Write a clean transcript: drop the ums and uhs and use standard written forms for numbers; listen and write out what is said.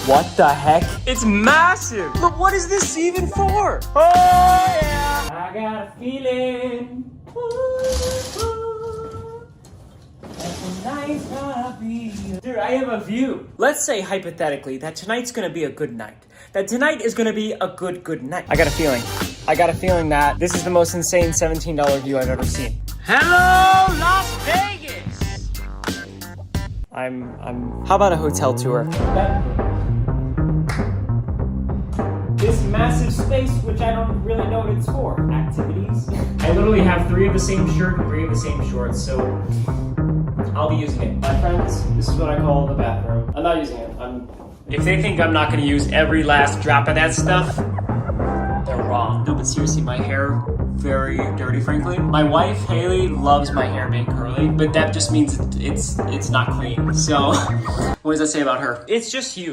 What the heck? It's massive! Look, what is this even for? Oh yeah! I got a feeling. Tonight's gonna be... Dude, I have a view. Let's say, hypothetically, that tonight's gonna be a good night. That tonight is gonna be a good night. I got a feeling. I got a feeling that this is the most insane $17 view I've ever seen. Hello, Las Vegas! How about a hotel tour? This massive space, which I don't really know what it's for. Activities. I literally have 3 of the same shirt and 3 of the same shorts, so I'll be using it. My friends, this is what I call the bathroom. I'm not using it. If they think I'm not gonna use every last drop of that stuff, they're wrong. No, but seriously, my hair, very dirty, frankly. My wife, Haley, loves my hair being curly, but that just means it's not clean. So, what does that say about her? It's just huge.